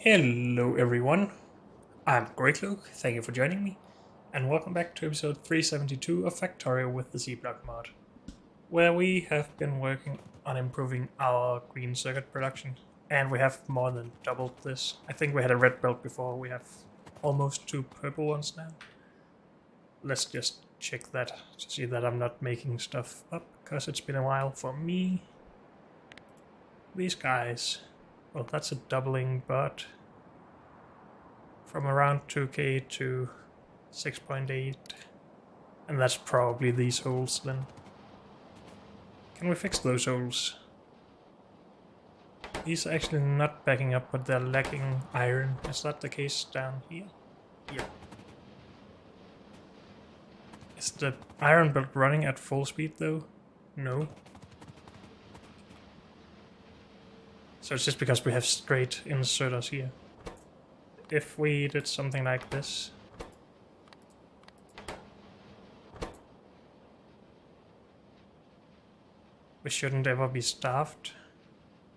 Hello everyone, I'm Great Luke, thank you for joining me, and welcome back to episode 372 of Factorio with the C-Block mod, where we have been working on improving our green circuit production, and we have more than doubled this. I think we had a red belt before, we have almost 2 purple ones now. Let's just check that to see that I'm not making stuff up, because it's been a while for me. These guys, well, that's a doubling, but from around 2k to 6.8, and that's probably these holes then. Can we fix those holes? These are actually not backing up, but they're lacking iron. Is that the case down here? Yep. Is the iron belt running at full speed though? No. So it's just because we have straight inserters here. If we did something like this, we shouldn't ever be starved,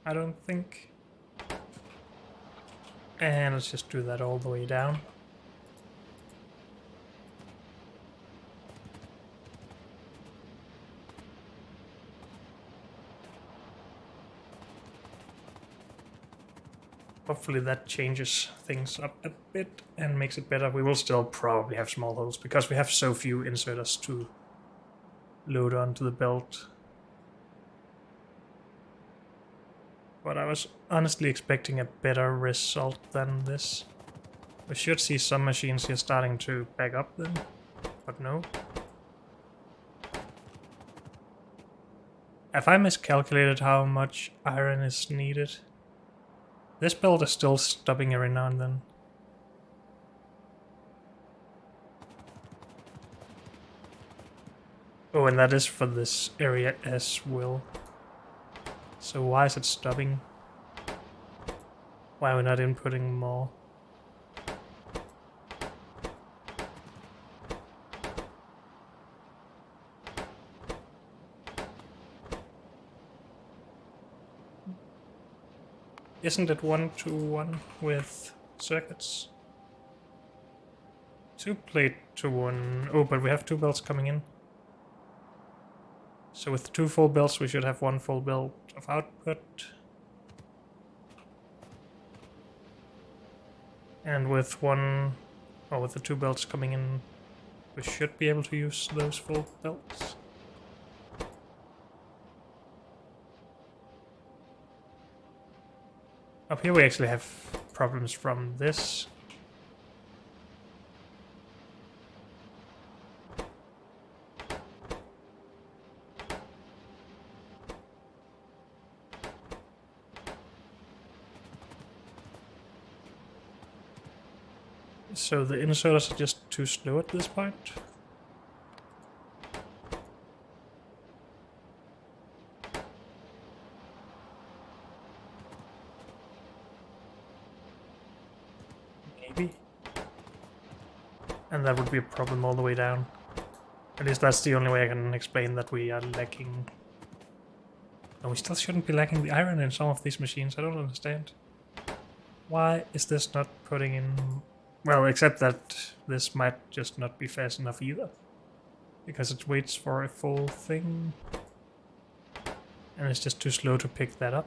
I don't think. And let's just do that all the way down. Hopefully that changes things up a bit and makes it better. We will still probably have small holes because we have so few inserters to load onto the belt. But I was honestly expecting a better result than this. We should see some machines here starting to back up then, but no. Have I miscalculated how much iron is needed? This belt is still stopping every now and then. Oh, and that is for this area as well. So why is it stopping? Why are we not inputting more? Isn't it 1-to-1 with circuits? 2 plate to 1. Oh, but we have 2 belts coming in. So with 2 full belts, we should have 1 full belt of output. And with with the 2 belts coming in, we should be able to use those full belts. Up here we actually have problems from this. So the inserters are just too slow at this point. Maybe. And that would be a problem all the way down. At least that's the only way I can explain that we are lacking. And we still shouldn't be lacking the iron in some of these machines, I don't understand. Why is this not putting in... Well, except that this might just not be fast enough either. Because it waits for a full thing. And it's just too slow to pick that up.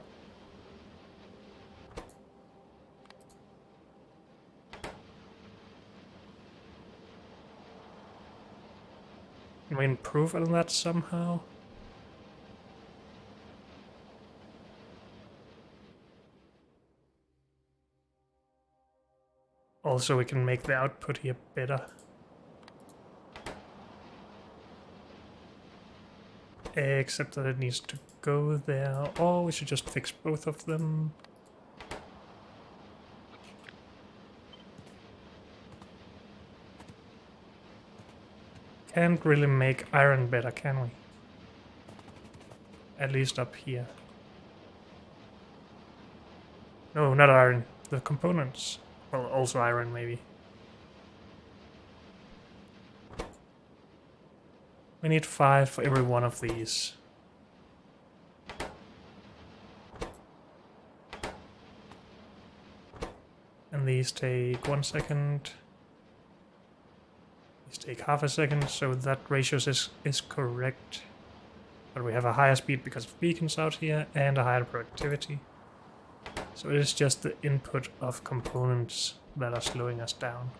Can we improve on that somehow? Also, we can make the output here better. Except that it needs to go there. Or we should just fix both of them. Can't really make iron better, can we? At least up here. No, not iron. The components. Well, also iron, maybe. We need 5 for every one of these. And these take 1 second. These take half a second, so that ratio is correct. But we have a higher speed because of beacons out here and a higher productivity. So it is just the input of components that are slowing us down.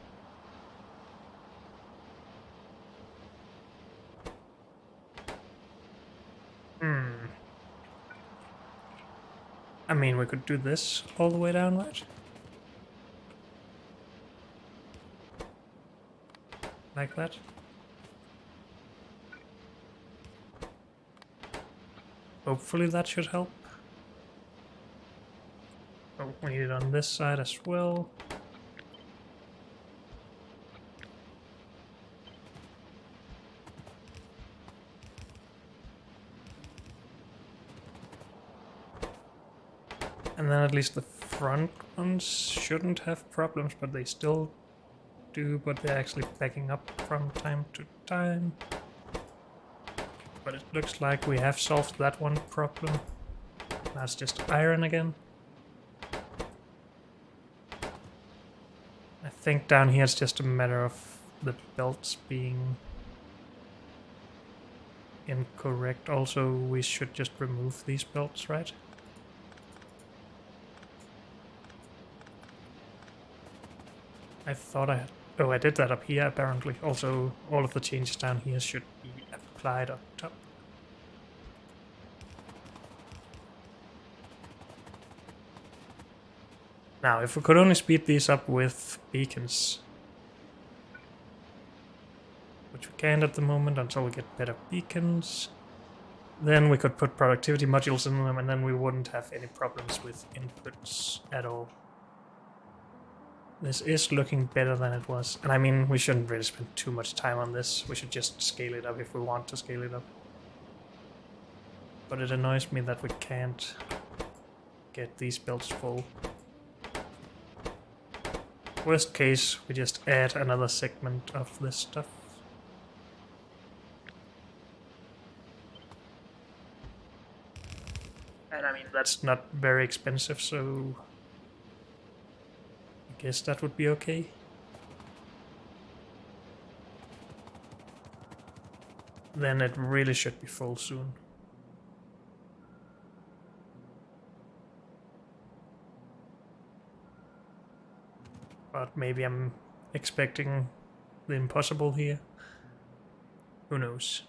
I mean, we could do this all the way down, right? Like that. Hopefully that should help. Oh, we need it on this side as well. And then at least the front ones shouldn't have problems, but they still do, but they're actually backing up from time to time. But it looks like we have solved that one problem. That's just iron again. I think down here it's just a matter of the belts being incorrect. Also, we should just remove these belts, right? I thought I had... Oh, I did that up here, apparently. Also, all of the changes down here should be applied up top. Now, if we could only speed these up with beacons, which we can't at the moment until we get better beacons, then we could put productivity modules in them and then we wouldn't have any problems with inputs at all. This is looking better than it was. And I mean, we shouldn't really spend too much time on this. We should just scale it up if we want to scale it up. But it annoys me that we can't get these belts full. Worst case, we just add another segment of this stuff. And I mean, that's not very expensive, so I guess that would be okay. Then it really should be full soon. But maybe I'm expecting the impossible here. Who knows?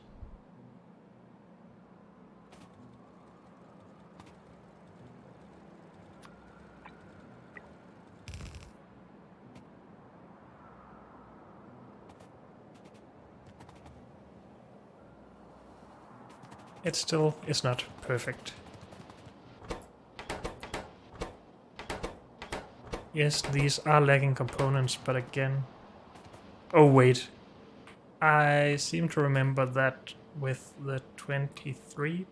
It still is not perfect. Yes, these are lagging components, but again... Oh wait, I seem to remember that with the 23%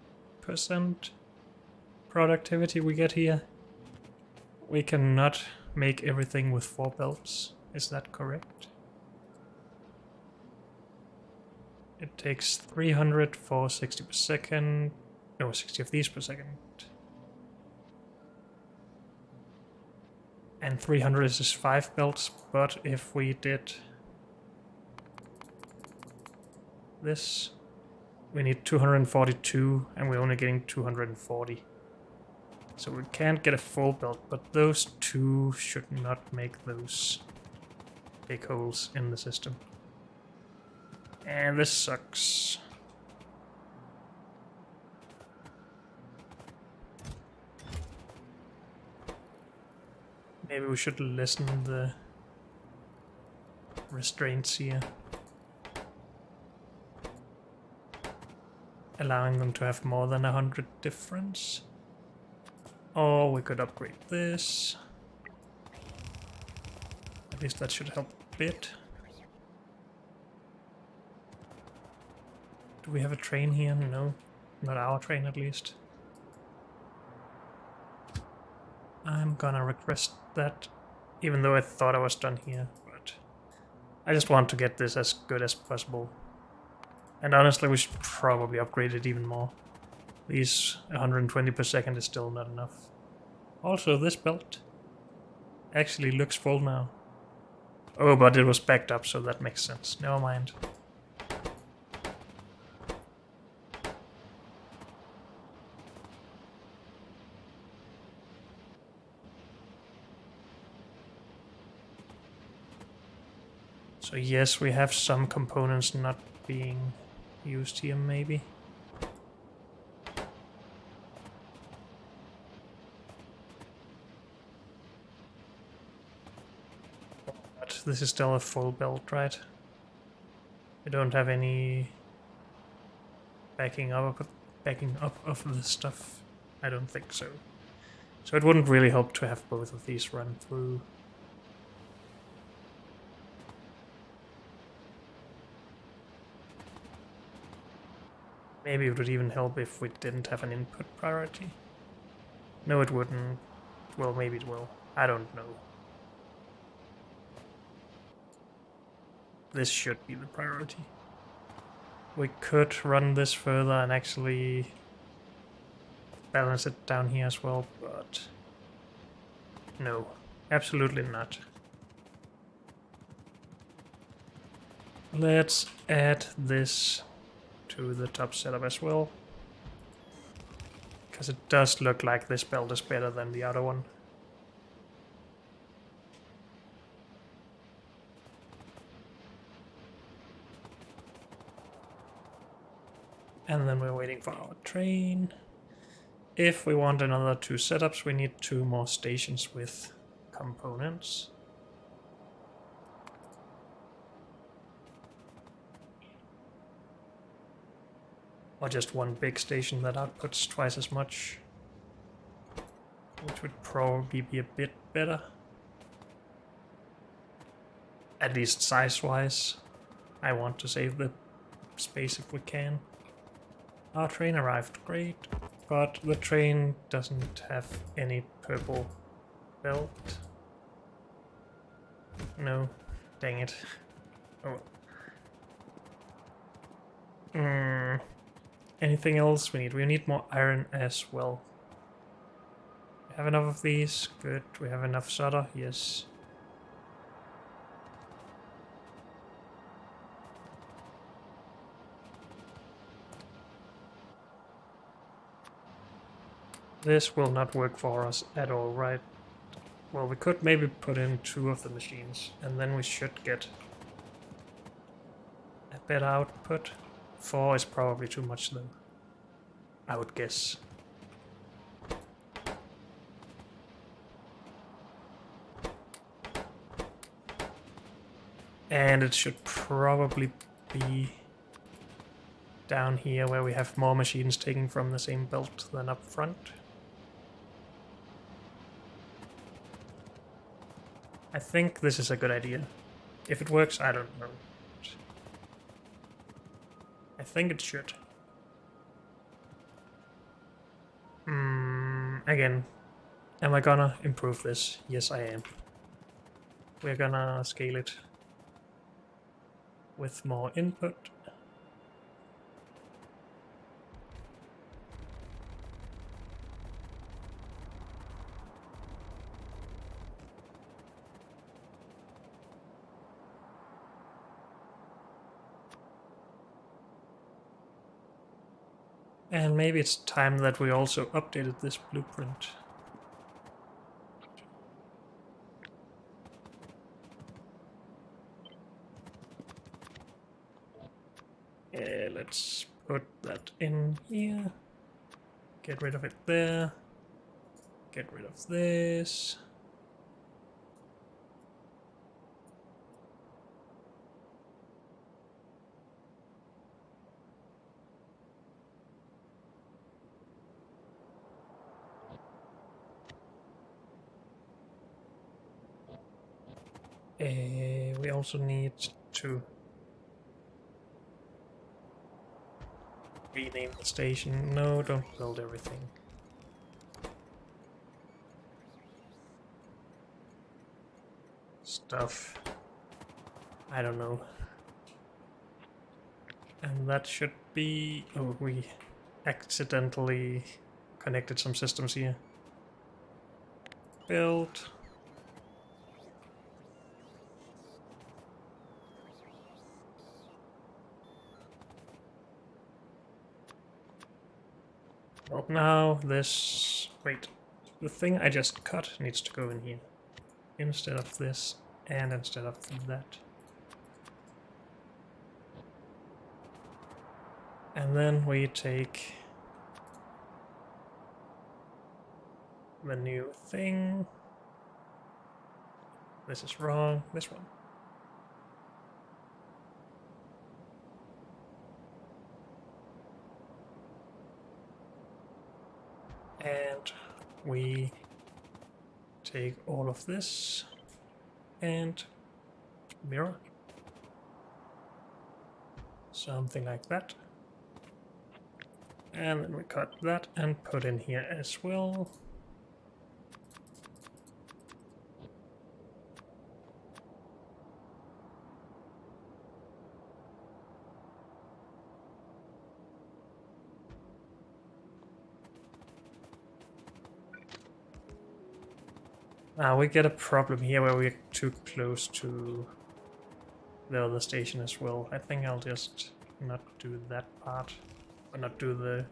productivity we get here, we cannot make everything with 4 belts. Is that correct? It takes 300 for 60 per second. No, 60 of these per second. And 300 is just 5 belts, but if we did this, we need 242 and we're only getting 240. So we can't get a full belt, but those two should not make those big holes in the system. And this sucks. Maybe we should lessen the restraints here. Allowing them to have more than 100 difference. Or we could upgrade this. At least that should help a bit. Do we have a train here? No, not our train at least. I'm gonna request that, even though I thought I was done here, but I just want to get this as good as possible. And honestly, we should probably upgrade it even more. These 120 per second is still not enough. Also, this belt. Actually looks full now. Oh, but it was backed up, so that makes sense. Never mind. So yes, we have some components not being used here, maybe. But this is still a full build, right? We don't have any backing up of this stuff. I don't think so. So it wouldn't really help to have both of these run through. Maybe it would even help if we didn't have an input priority. No, it wouldn't. Well, maybe it will. I don't know. This should be the priority. We could run this further and actually balance it down here as well, but no, absolutely not. Let's add this to the top setup as well, because it does look like this belt is better than the other one. And then we're waiting for our train. If we want another 2 setups, we need 2 more stations with components. Or just 1 big station that outputs twice as much, which would probably be a bit better. At least size-wise. I want to save the space if we can. Our train arrived, great. But the train doesn't have any purple belt. No, dang it. Oh. Anything else we need? We need more iron as well. We have enough of these, good. We have enough solder, yes. This will not work for us at all, right? Well, we could maybe put in 2 of the machines, and then we should get a better output. 4 is probably too much though, I would guess. And it should probably be down here where we have more machines taking from the same belt than up front. I think this is a good idea. If it works, I don't know. I think it should. Again, am I gonna improve this? Yes, I am. We're gonna scale it with more input. And maybe it's time that we also updated this blueprint. Let's put that in here. Get rid of it there. Get rid of this. We also need to rename the station. No, don't build everything. Stuff. I don't know. And that should be... Oh, we accidentally connected some systems here. Build. now this... Wait. The thing I just cut needs to go in here. Instead of this and instead of that. And then we take the new thing. This is wrong. This one. And we take all of this and mirror. Something like that. And then we cut that and put in here as well. Now we get a problem here where we're too close to the other station as well. I think I'll just not do that part, or not do the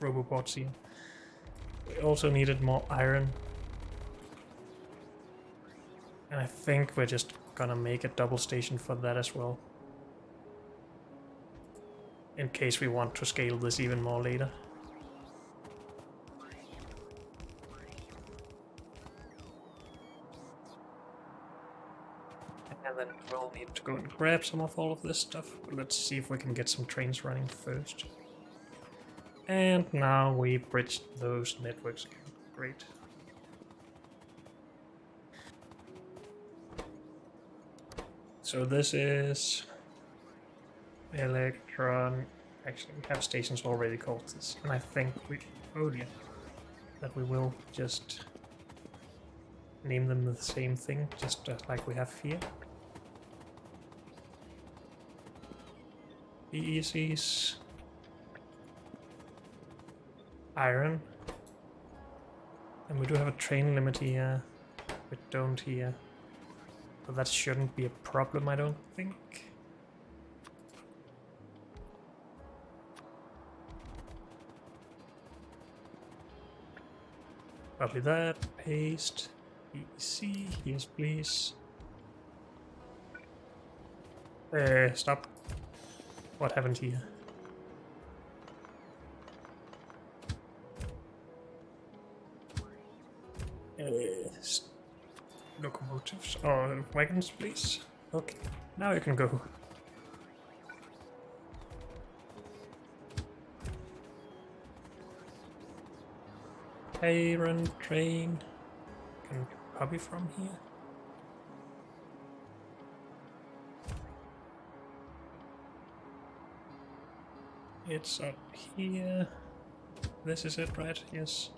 robobots here. We also needed more iron. And I think we're just gonna make a double station for that as well. In case we want to scale this even more later. And then we'll need to go and grab some of all of this stuff. Let's see if we can get some trains running first. And now we bridged those networks again. Great. So this is Electron. Actually, we have stations already called this. And I think we... Oh yeah. That we will just name them the same thing, just like we have here. PECs. Iron. And we do have a train limit here. We don't here. But that shouldn't be a problem, I don't think. Probably that. Paste. PEC. Yes, please. Stop. What happened here? Locomotives or wagons, please. Okay, now you can go. Iron train. Can copy from here. It's up here. This is it, right? Yes.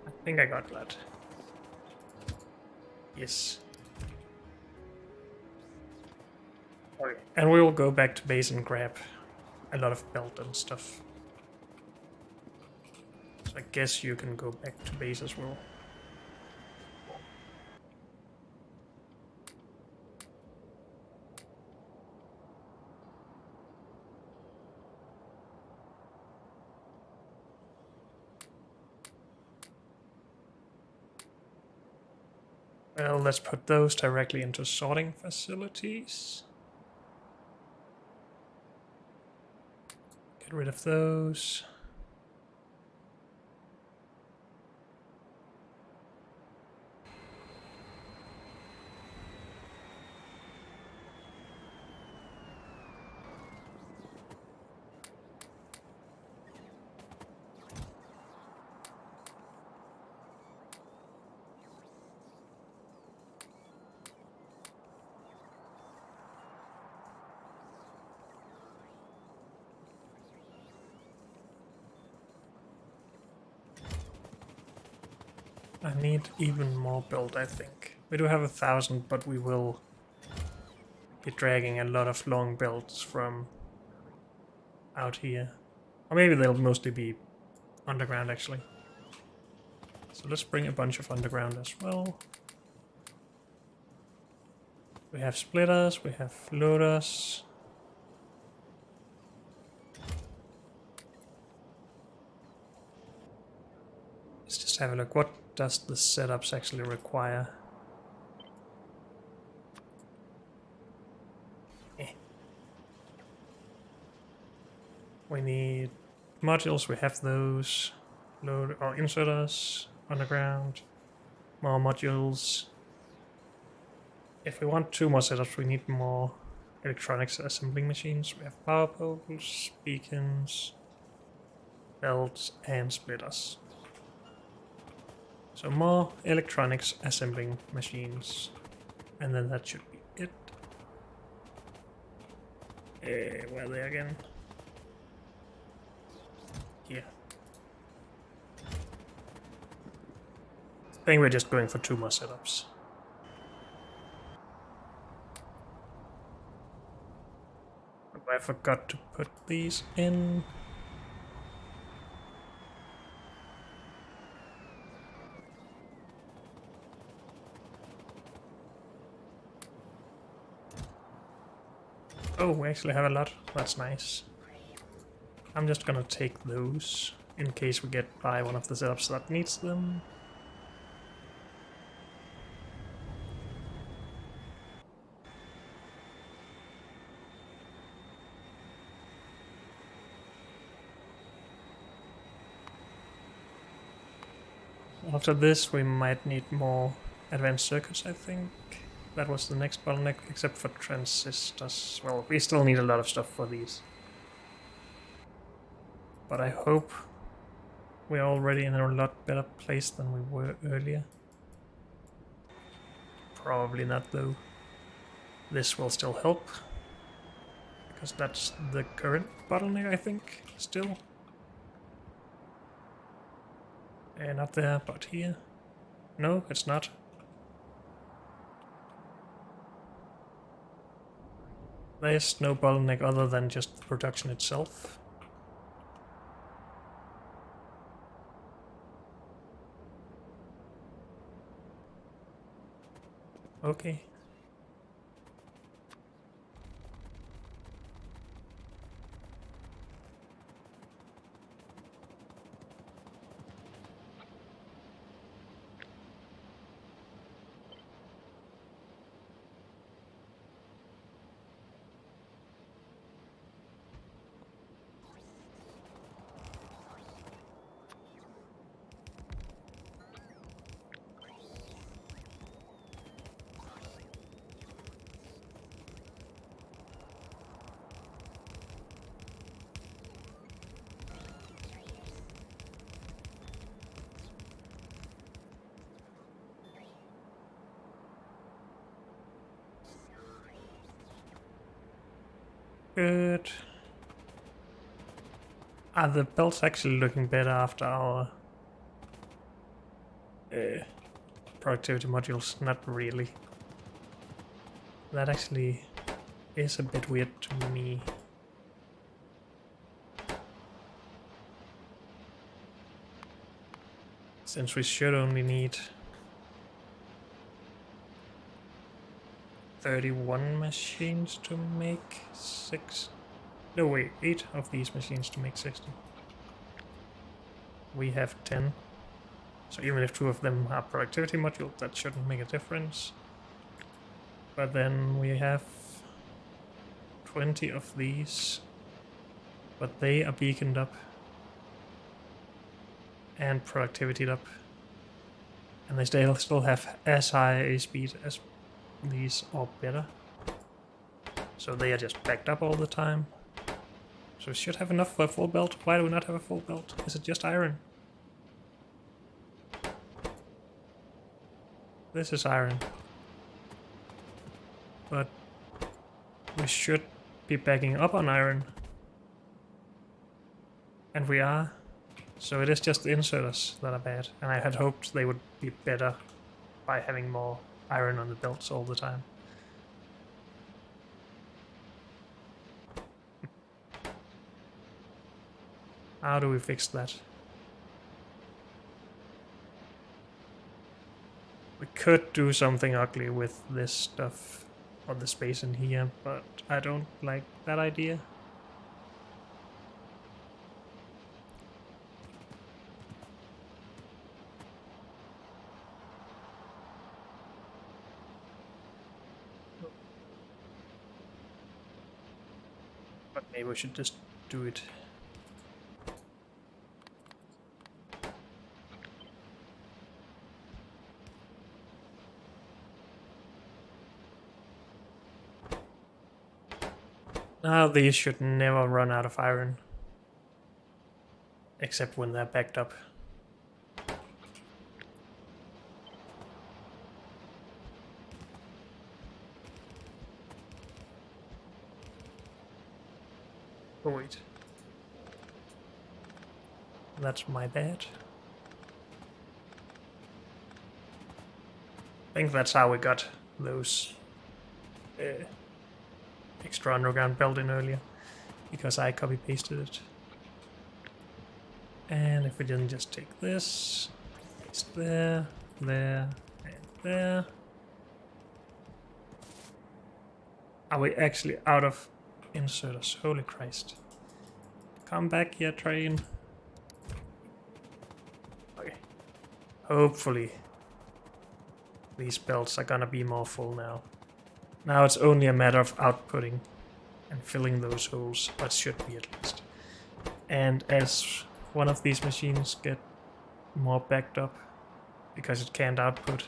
I think I got that. Yes. Okay. And we will go back to base and grab a lot of belt and stuff. So I guess you can go back to base as well. Well, let's put those directly into sorting facilities. Get rid of those. I need even more build, I think. We do have 1,000, but we will be dragging a lot of long builds from out here. Or maybe they'll mostly be underground, actually. So let's bring a bunch of underground as well. We have splitters, we have loaders. have a look. What does the setups actually require? We need modules, we have those. Load or inserters, underground, more modules. If we want 2 more setups, we need more electronics assembling machines. We have power poles, beacons, belts, and splitters. So more electronics assembling machines. And then that should be it. Where are they again? Here. I think we're just going for 2 more setups. I forgot to put these in. Oh, we actually have a lot. That's nice. I'm just gonna take those in case we get by one of the setups that needs them. After this, we might need more advanced circuits, I think. That was the next bottleneck, except for transistors. Well, we still need a lot of stuff for these. But I hope we're already in a lot better place than we were earlier. Probably not, though. This will still help. Because that's the current bottleneck, I think, still. Not there, but here. No, it's not. There's no bottleneck other than just the production itself. Okay. Good. Are the belts actually looking better after our productivity modules? Not really. That actually is a bit weird to me. Since we should only need 31 machines to make 6. No, wait, 8 of these machines to make 60. We have 10. So even if 2 of them are productivity modules, that shouldn't make a difference. But then we have 20 of these. But they are beaconed up. And productivity up. And they still have as high a speed as these or better. So they are just backed up all the time. So we should have enough for a full belt. Why do we not have a full belt? Is it just iron? This is iron. But we should be backing up on iron. And we are. So it is just the inserters that are bad. And I had hoped they would be better by having more iron on the belts all the time. How do we fix that? We could do something ugly with this stuff or the space in here, but I don't like that idea. But maybe we should just do it. Now these should never run out of iron. Except when they're backed up. Oh wait. That's my bad. I think that's how we got those extra underground belt in earlier. Because I copy-pasted it. And if we didn't just take this, paste there, there, and there. Are we actually out of inserters? Holy Christ. Come back here, train. Okay. Hopefully these belts are gonna be more full now. Now it's only a matter of outputting and filling those holes, but should be at least. And as one of these machines get more backed up because it can't output,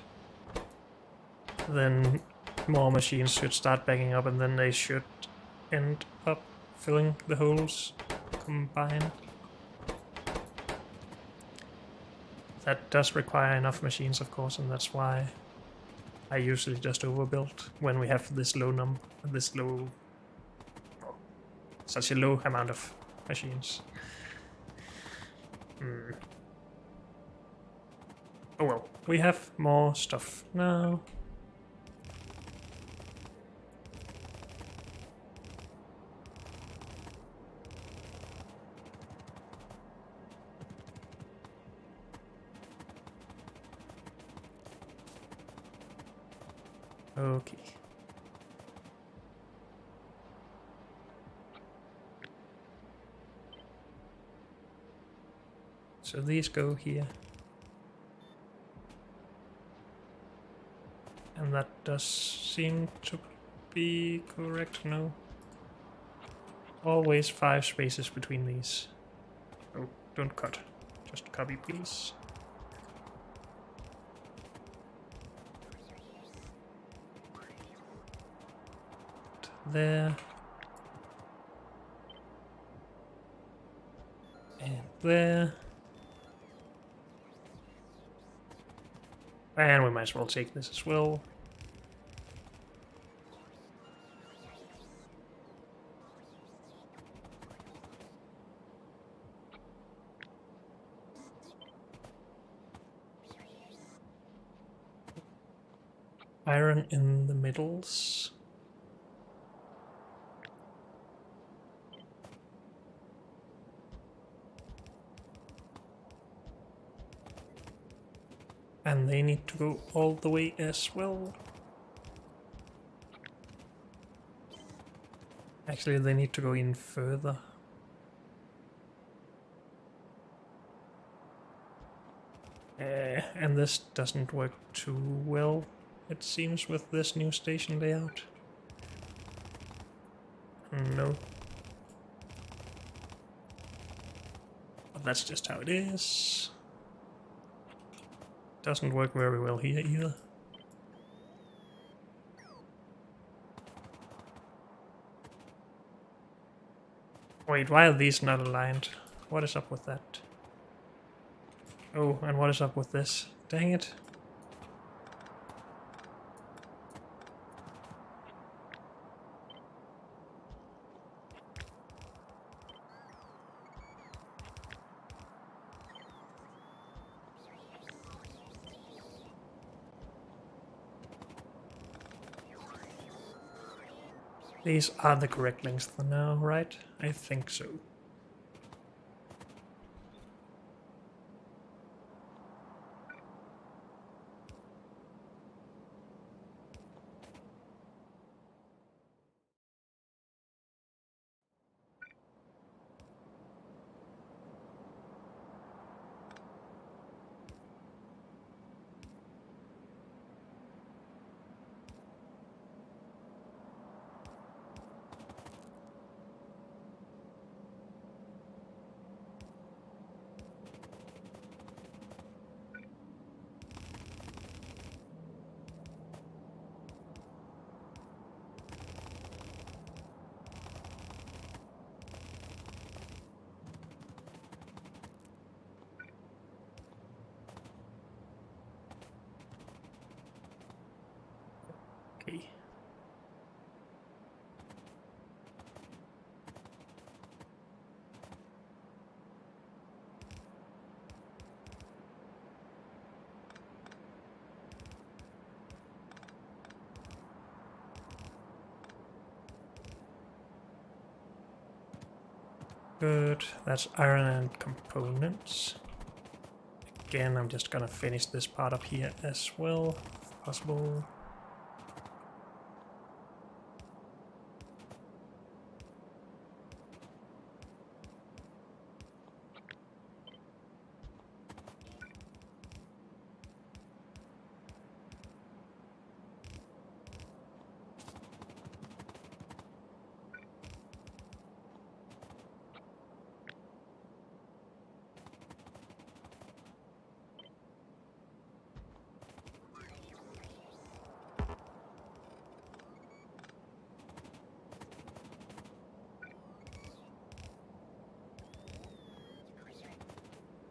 then more machines should start backing up, and then they should end up filling the holes combined. That does require enough machines, of course, and that's why I usually just overbuild when we have this low number, such a low amount of machines. Oh well, we have more stuff now. Okay. So these go here. And that does seem to be correct, no? Always 5 spaces between these. Oh, don't cut. Just copy, please. There. And there. And we might as well take this as well. Iron in the middles. And they need to go all the way as well. Actually, they need to go in further. And this doesn't work too well, it seems, with this new station layout. No. But that's just how it is. Doesn't work very well here either. Wait, why are these not aligned? What is up with that? Oh, and what is up with this? Dang it. These are the correct lengths for now, right? I think so. be. Good, that's iron and components. Again, I'm just gonna finish this part up here as well, if possible.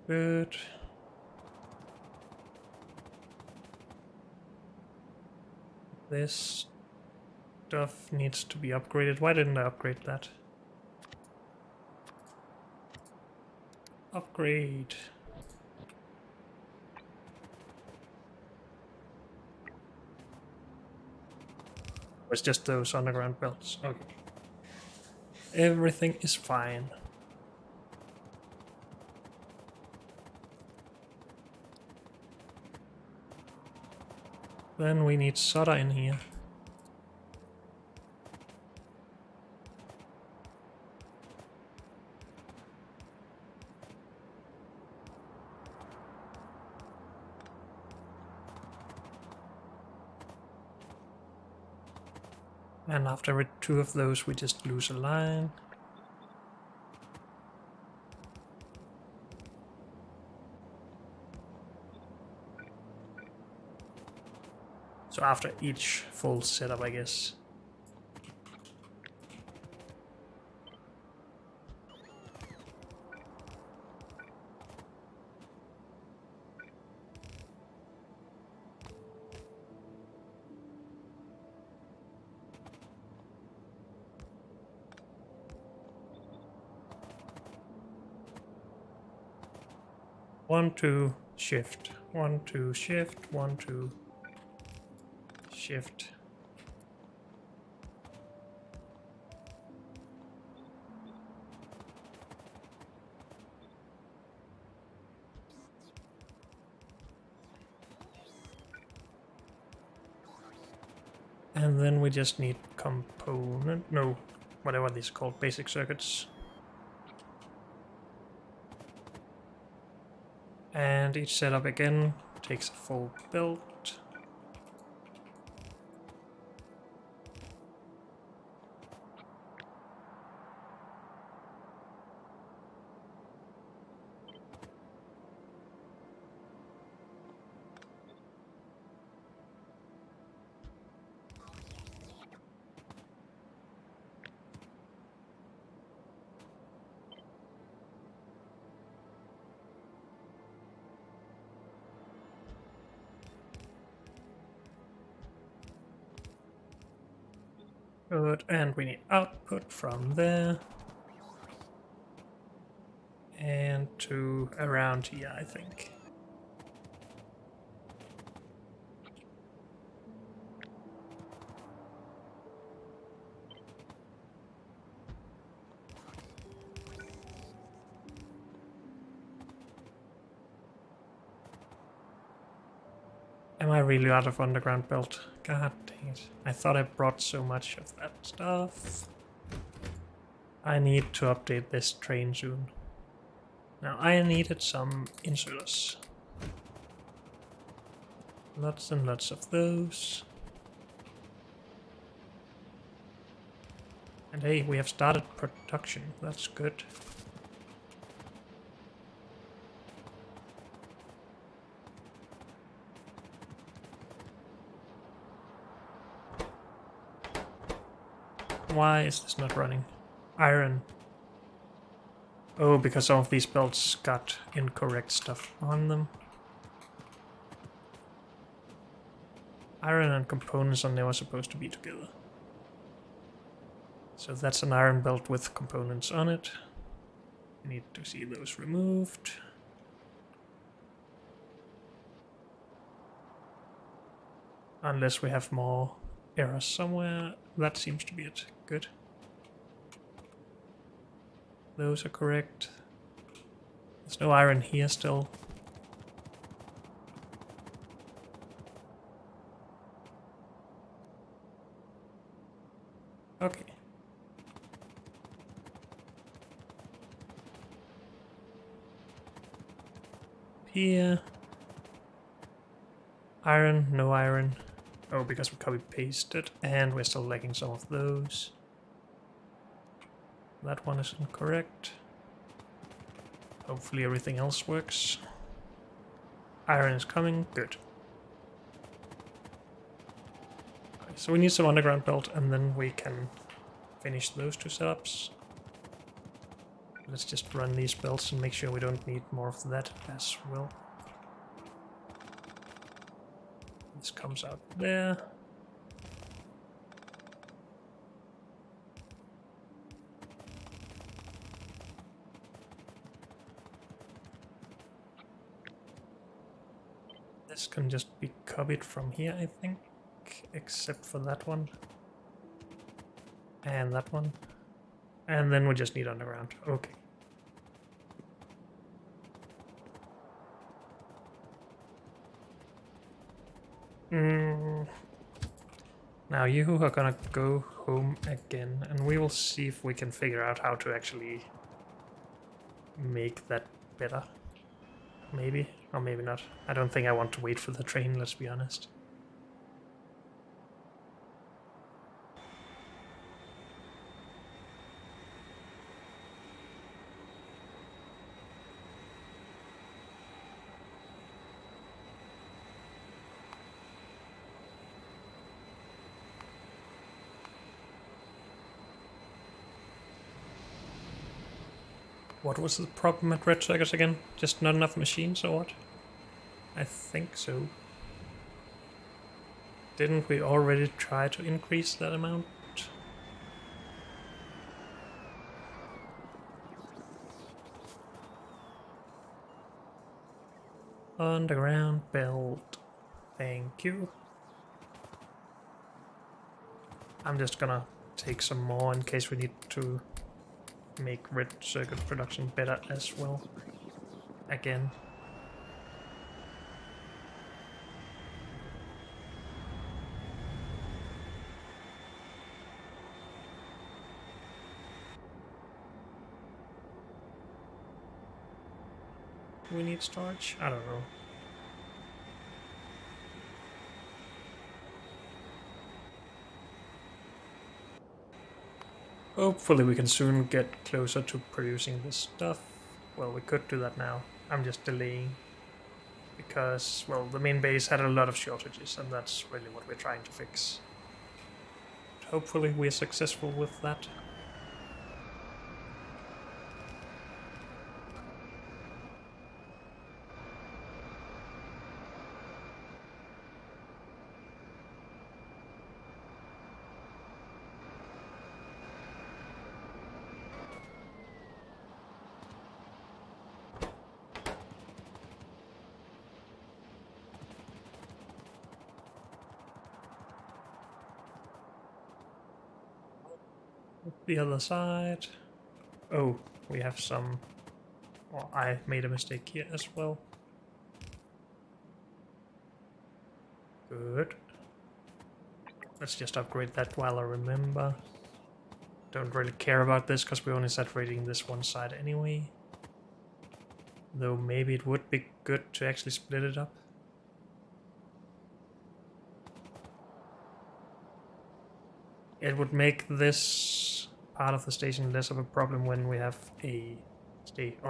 Good. This stuff needs to be upgraded. Why didn't I upgrade that? Upgrade. It's just those underground belts. Okay. Everything is fine. Then we need solder in here. And after 2 of those, we just lose a line. So after each full setup, I guess. One, two, shift. 1, 2, shift. 1, 2, shift. And then we just need component, no, whatever these are called, basic circuits. And each setup again takes a full belt. Good, and we need output from there. And to around here, I think. Am I really out of underground belt? God dang it. I thought I brought so much of that stuff. I need to update this train soon. Now I needed some insulars. Lots and lots of those. And hey, we have started production. That's good. Why is this not running? Iron. Oh, because some of these belts got incorrect stuff on them. Iron and components are never supposed to be together. So that's an iron belt with components on it. We need to see those removed. Unless we have more errors somewhere. That seems to be it. Good. Those are correct. There's no iron here still. Okay. Here. Iron, no iron. Oh, because we copy-pasted, and we're still lacking some of those. That one is incorrect. Hopefully everything else works. Iron is coming, good. Okay, so we need some underground belt, and then we can finish those two setups. Let's just run these belts and make sure we don't need more of that as well. This comes out there. This can just be copied from here, I think, except for that one. And that one. And then we just need underground. Okay. Now you are gonna go home again, and we will see if we can figure out how to actually make that better. Maybe, or maybe not. I don't think I want to wait for the train, let's be honest. What was the problem at Red Circus again? Just not enough machines or what? I think so. Didn't we already try to increase that amount? Underground belt. Thank you. I'm just gonna take some more in case we need to make Red Circuit production better as well. Again. Do we need storage? I don't know. Hopefully we can soon get closer to producing this stuff. Well, we could do that now. I'm just delaying. Because, well, the main base had a lot of shortages, and that's really what we're trying to fix. Hopefully we're successful with that. The other side. Oh, we have some... Well, I made a mistake here as well. Good. Let's just upgrade that while I remember. Don't really care about this because we're only saturating this one side anyway. Though maybe it would be good to actually split it up. It would make this part of the station less of a problem when we have a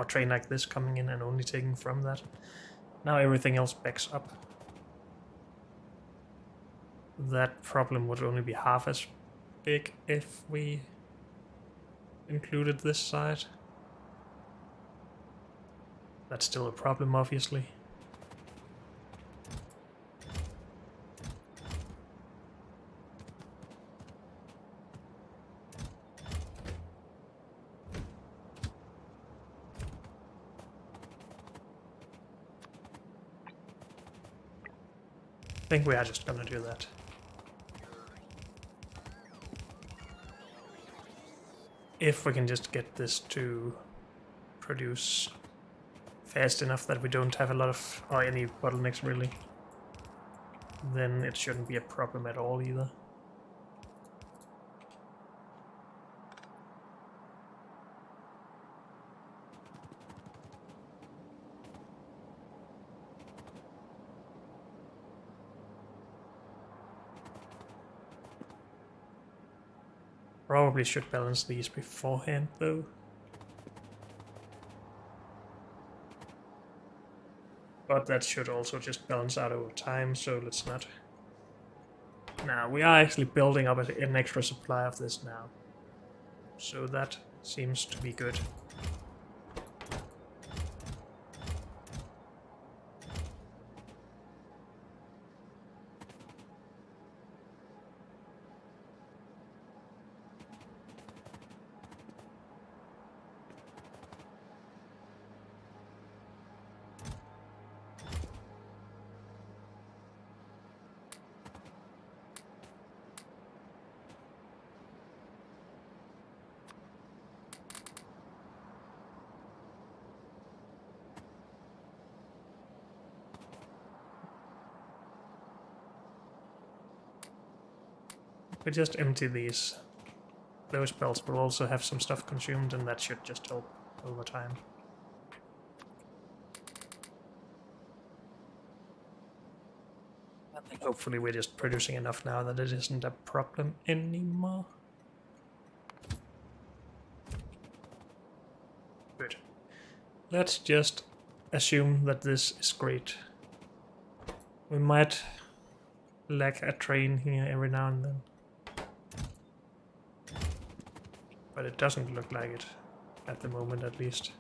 train like this coming in and only taking from that. Now everything else backs up. That problem would only be half as big if we included this side. That's still a problem, obviously. think we are just gonna do that. If we can just get this to produce fast enough that we don't have a lot of, or any bottlenecks really, then it shouldn't be a problem at all either. Probably should balance these beforehand though. But that should also just balance out over time, so let's not. Now, we are actually building up an extra supply of this now. So that seems to be good. We just empty these. Those belts will also have some stuff consumed, and that should just help over time. I think hopefully we're just producing enough now that it isn't a problem anymore. Good. Let's just assume that this is great. We might lack a train here every now and then. But it doesn't look like it, at the moment at least.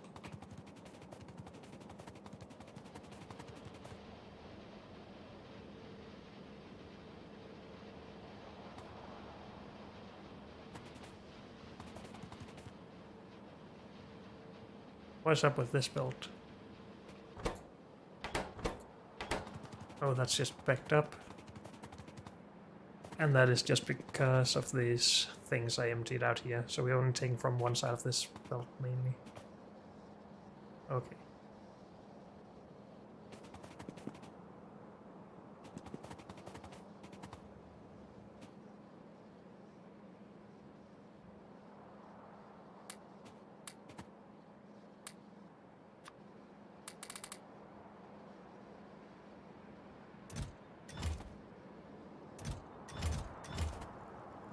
What's up with this belt? Oh, that's just backed up. And that is just because of these things I emptied out here. So we're only taking from one side of this belt mainly. Okay.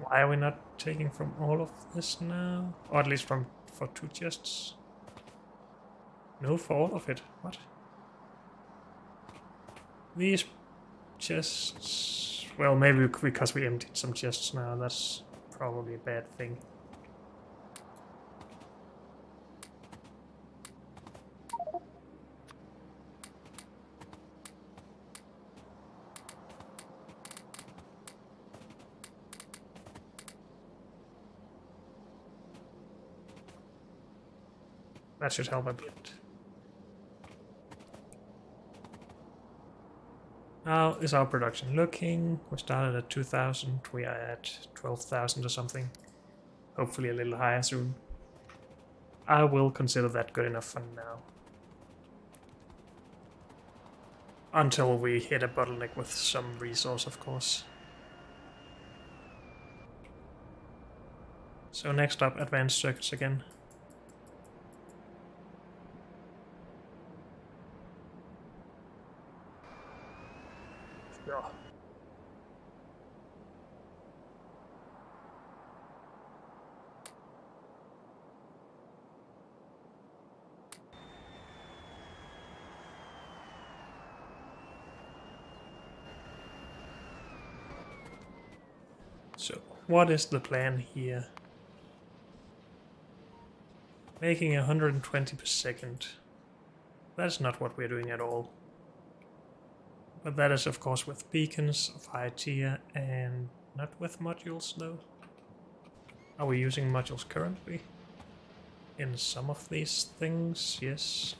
Why are we not taking from all of this now? Or at least for 2 chests? No, for all of it. What? These chests... Well, maybe because we emptied some chests now. That's probably a bad thing. That should help a bit. How is our production looking? We started at 2,000, we are at 12,000 or something. Hopefully a little higher soon. I will consider that good enough for now. Until we hit a bottleneck with some resource, of course. So next up, advanced circuits again. So, what is the plan here? Making 120 per second. That's not what we're doing at all. But that is of course with beacons of high tier and not with modules though. Are we using modules currently? In some of these things, yes.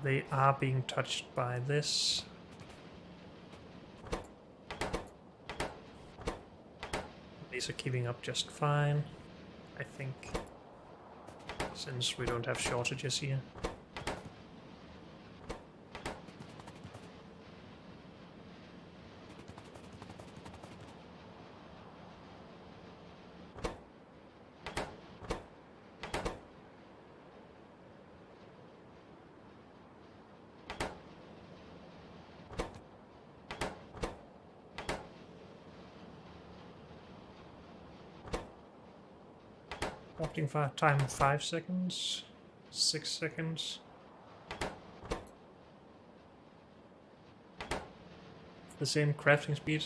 They are being touched by this. These are keeping up just fine, I think, since we don't have shortages here. Crafting time 5 seconds, 6 seconds. The same crafting speed.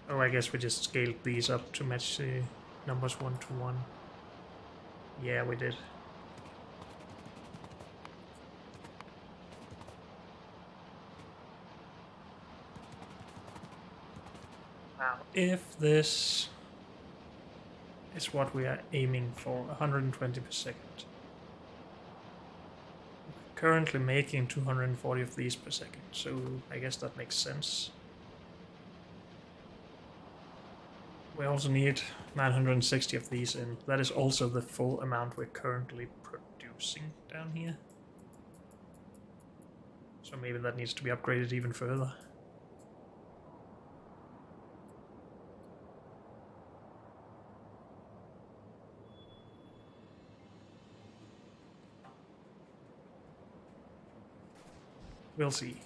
Oh, I guess we just scaled these up to match the numbers 1 to 1. Yeah, we did. Now, if this is what we are aiming for, 120 per second. We're currently making 240 of these per second, so I guess that makes sense. We also need 960 of these, and that is also the full amount we're currently producing down here. So maybe that needs to be upgraded even further. We'll see.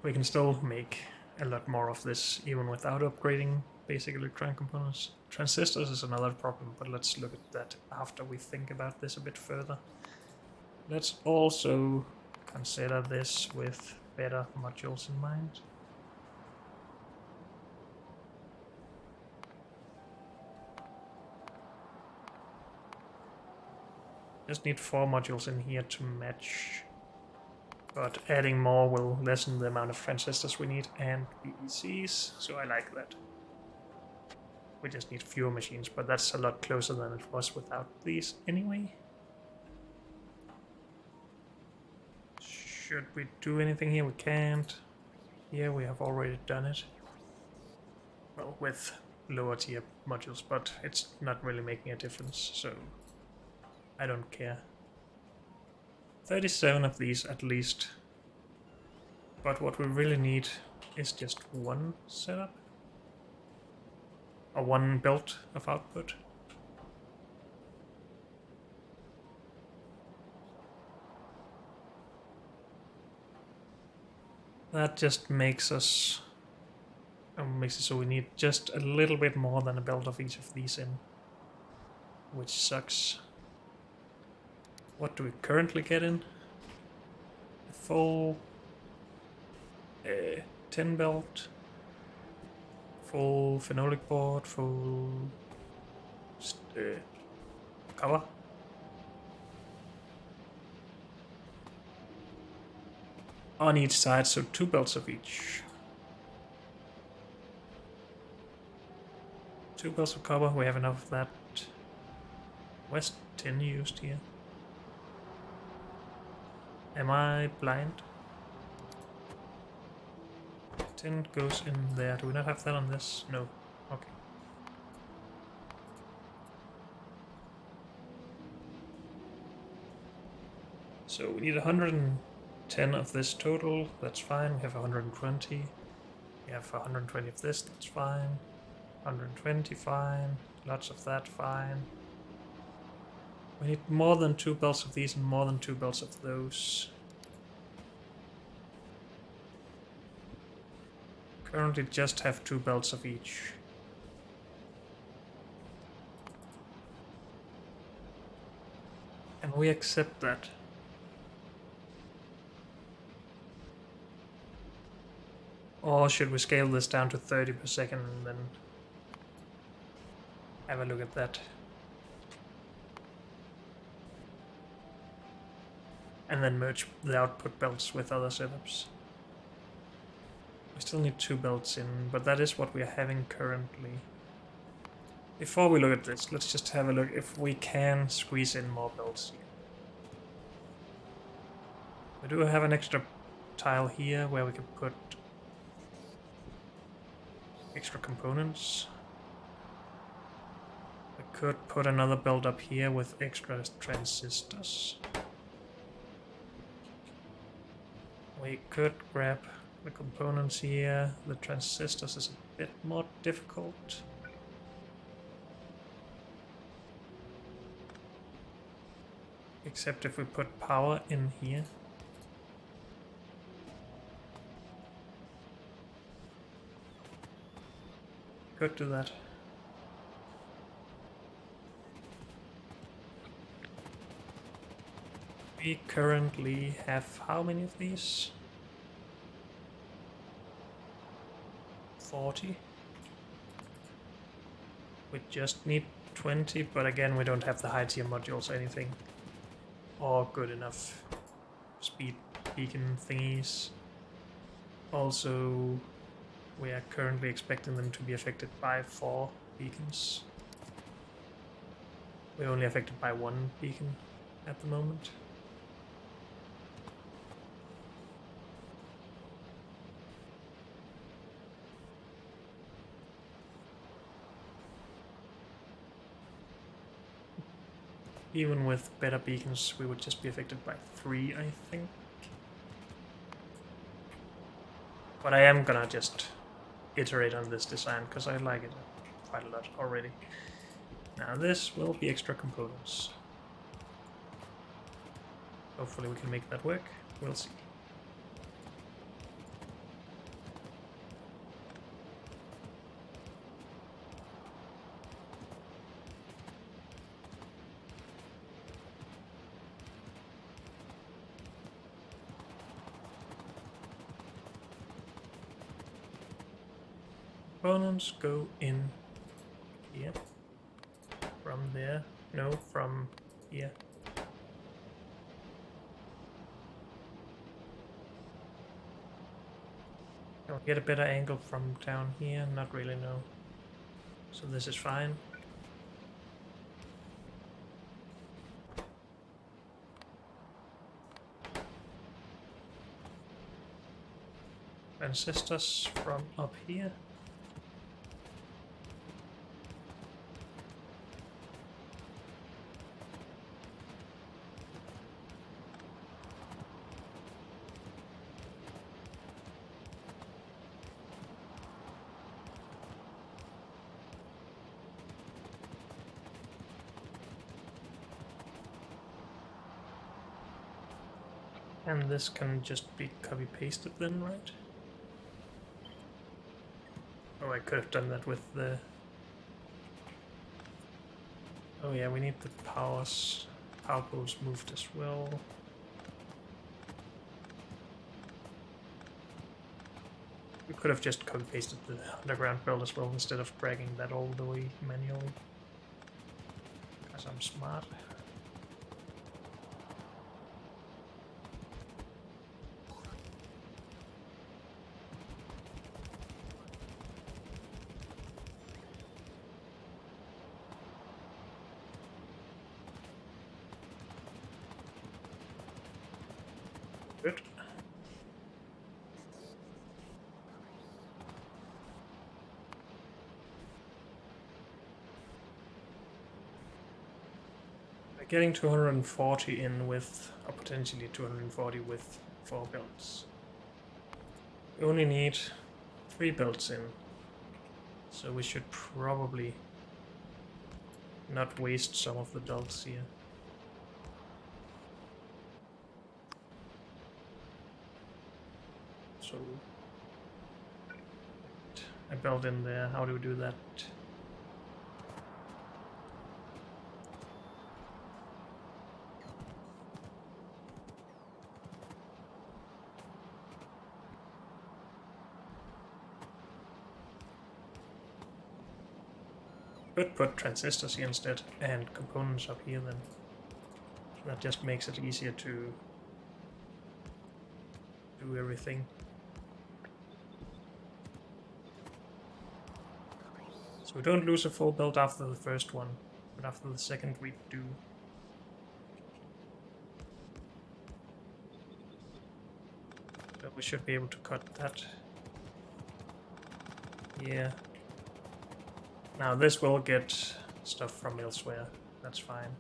We can still make a lot more of this even without upgrading basic electronic components. Transistors is another problem, but let's look at that after we think about this a bit further. Let's also consider this with better modules in mind. Just need 4 modules in here to match, but adding more will lessen the amount of transistors we need and BECs, so I like that. We just need fewer machines, but that's a lot closer than it was without these anyway. Should we do anything here? We can't. Here we have already done it. Well, with lower tier modules, but it's not really making a difference, so I don't care. 37 of these at least. But what we really need is just one setup. Or one belt of output. That just makes us... makes it so we need just a little bit more than a belt of each of these in. Which sucks. What do we currently get in? A full 10 belt, full phenolic board, full cover. On each side, so 2 belts of each. 2 belts of copper, we have enough of that. Where's tin used here? Am I blind? Tin goes in there. Do we not have that on this? No. Okay. So we need 110 of this total. That's fine. We have 120. We have 120 of this. That's fine. 120, fine. Lots of that, fine. We need more than 2 belts of these and more than 2 belts of those. Currently just have 2 belts of each. And we accept that. Or should we scale this down to 30 per second and then have a look at that? And then merge the output belts with other setups. We still need 2 belts in, but that is what we are having currently. Before we look at this, let's just have a look if we can squeeze in more belts here. We do have an extra tile here where we can put extra components. I could put another belt up here with extra transistors. We could grab the components here. The transistors is a bit more difficult. Except if we put power in here. Could do that. We currently have how many of these? 40. We just need 20, but again we don't have the high tier modules or anything. Or good enough speed beacon thingies. Also, we are currently expecting them to be affected by 4 beacons. We're only affected by 1 beacon at the moment. Even with better beacons, we would just be affected by 3, I think. But I am gonna just iterate on this design, because I like it quite a lot already. Now this will be extra components. Hopefully we can make that work. We'll see. Components go in here. From there. No, from here. I'll get a better angle from down here, not really, no. So this is fine. Transistors from up here. And this can just be copy-pasted then, right? Oh, I could have done that with the... Oh yeah, we need the power poles moved as well. We could have just copy-pasted the underground build as well instead of dragging that all the way manually. Because I'm smart. Good. We're getting 240 in with, or potentially 240 with 4 builds. We only need 3 builds in, so we should probably not waste some of the builds here. So I built in there. How do we do that? Could put transistors here instead and components up here then. That just makes it easier to do everything. So we don't lose a full build after the first one, but after the second we do. So we should be able to cut that. Yeah. Now this will get stuff from elsewhere. That's fine.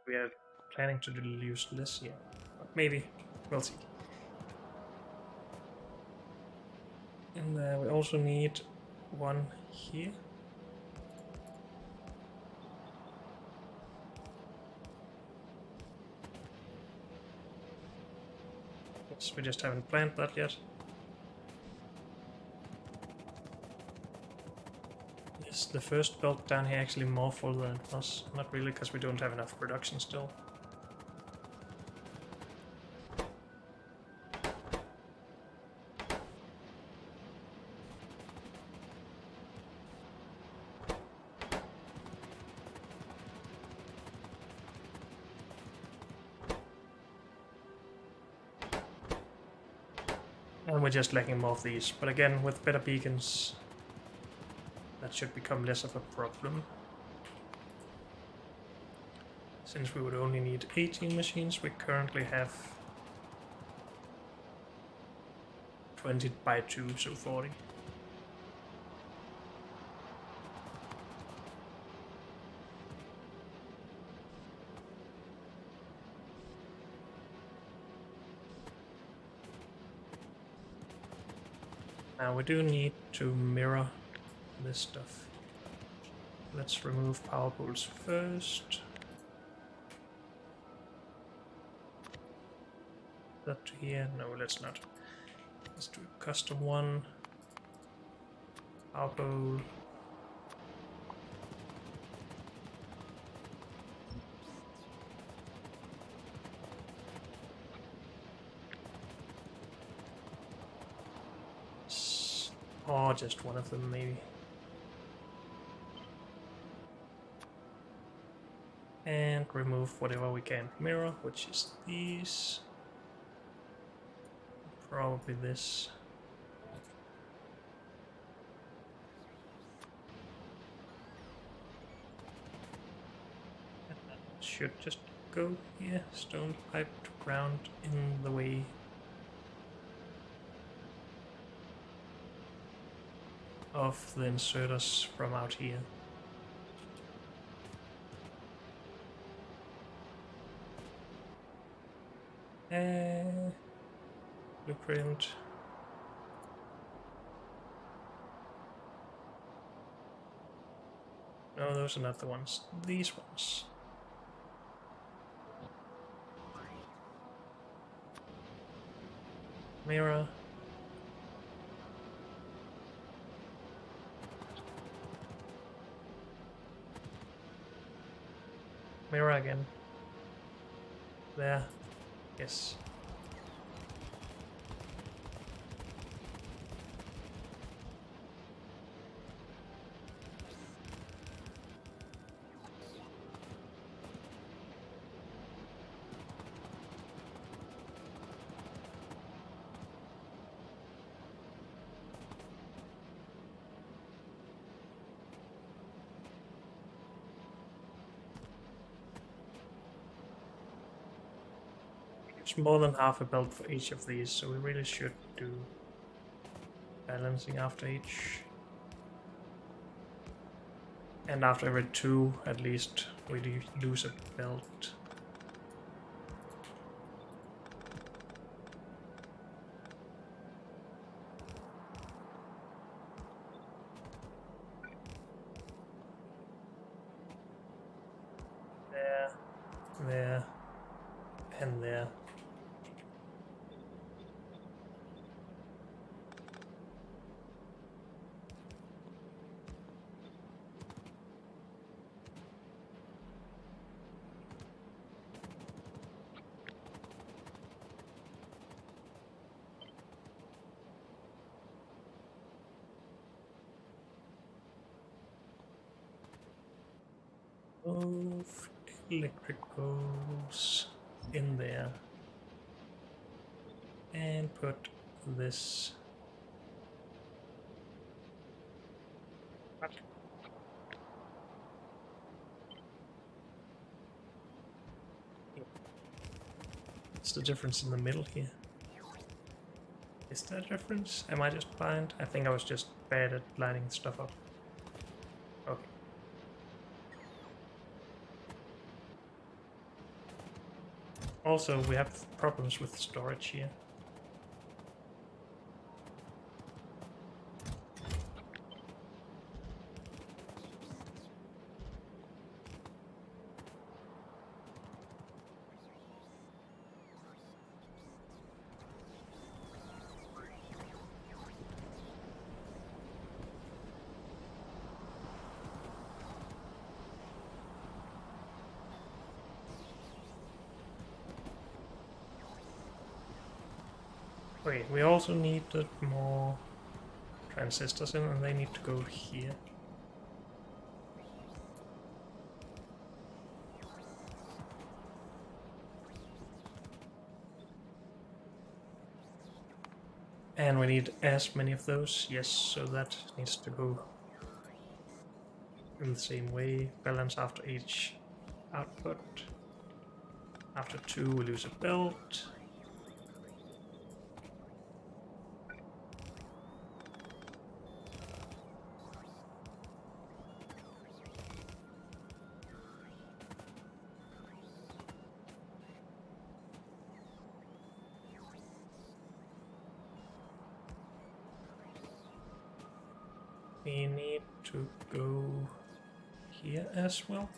We are planning to use this here, but maybe we'll see. And we also need one here. Yes, we just haven't planned that yet. Is the first belt down here actually more full than it was? Not really, because we don't have enough production still. And we're just lacking more of these. But again, with better beacons, that should become less of a problem. Since we would only need 18 machines, we currently have 20 by 2, so 40. Now we do need to mirror this stuff. Let's remove power poles first. That to here? No, let's not. Let's do a custom one. Power pole. Or just one of them, maybe. And remove whatever we can mirror, which is these. Probably this. And that should just go here. Stone pipe to ground in the way. Of the inserters from out here. Blueprint. No, those are not the ones. These ones. Mirror. Mirror again. There. Yes. It's more than half a belt for each of these, so we really should do balancing after each. And after every 2, at least, we lose a belt. There, there, and there. Move electric poles in there and put this. What? It's the difference in the middle here. Is there a difference? Am I just blind? I think I was just bad at lining stuff up. Okay. Also, we have problems with storage here. Wait, we also needed more transistors in, and they need to go here. And we need as many of those, yes, so that needs to go in the same way. Balance after each output. After 2 we lose a belt. We need to go here as well.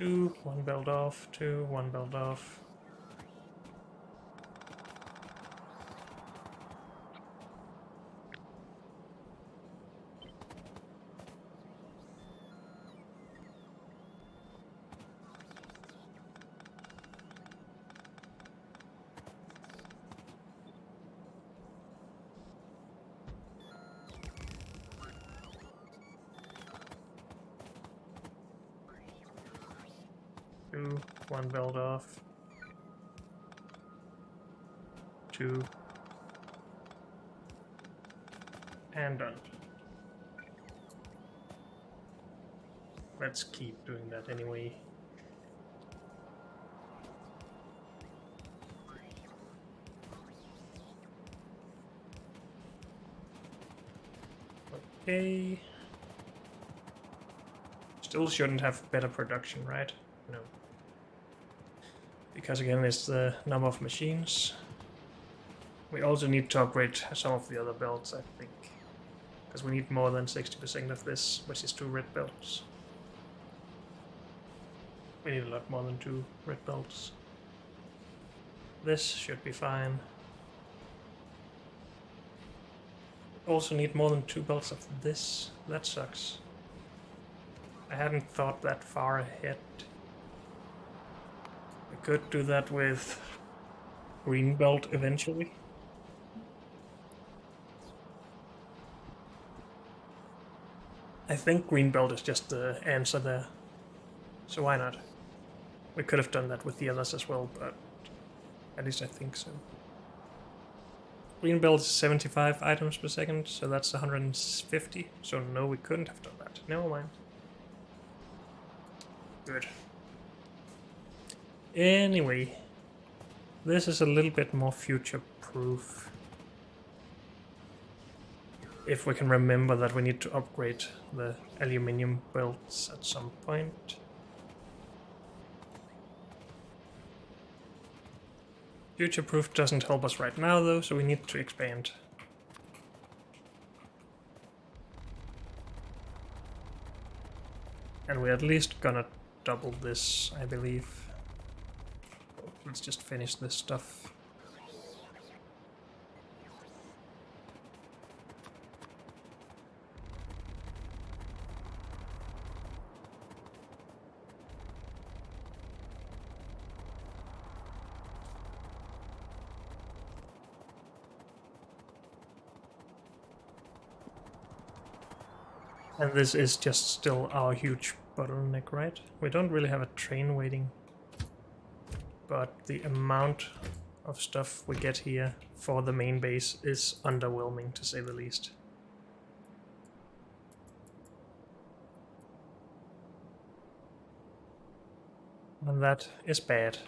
Two, one belt off, 2, one belt off. Two, one belt off. 2. And done. Let's keep doing that anyway. Okay. Still shouldn't have better production, right? No. Because again, it's the number of machines. We also need to upgrade some of the other belts, I think. Because we need more than 60% of this, which is 2 red belts. We need a lot more than 2 red belts. This should be fine. Also need more than 2 belts of this. That sucks. I hadn't thought that far ahead. We could do that with green belt eventually. I think green belt is just the answer there. So why not? We could have done that with the others as well, but at least I think so. Green belt is 75 items per second, so that's 150. So no, we couldn't have done that. Never mind. Good. Anyway, this is a little bit more future-proof. If we can remember that we need to upgrade the aluminium belts at some point. Future-proof doesn't help us right now though, so we need to expand. And we're at least gonna double this, I believe. Let's just finish this stuff. And this is just still our huge bottleneck, right? We don't really have a train waiting. but the amount of stuff we get here for the main base is underwhelming, to say the least. And that is bad.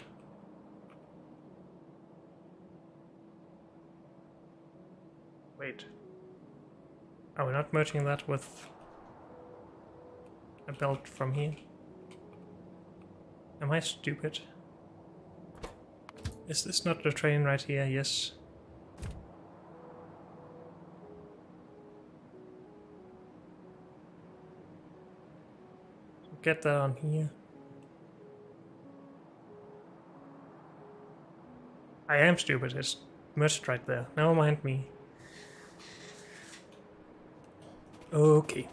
Wait. Are we not merging that with a belt from here? Am I stupid? Is this not the train right here? Yes. Get that on here. I am stupid, it's merged right there. Never mind me. Okay.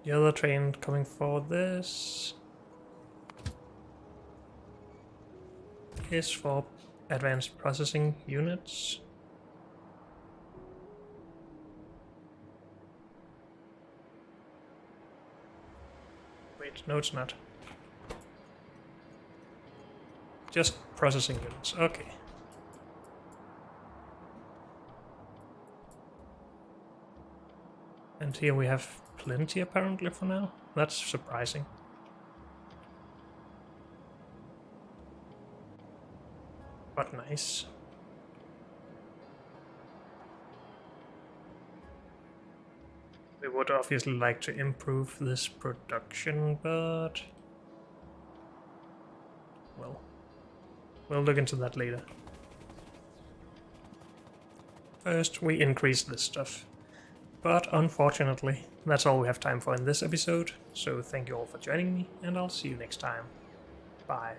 The other train coming for this is for advanced processing units. Wait, no it's not. Just processing units, okay. And here we have plenty apparently for now. That's surprising. But nice. We would obviously like to improve this production, but well, we'll look into that later. First, we increase this stuff. But unfortunately, that's all we have time for in this episode, so thank you all for joining me, and I'll see you next time. Bye.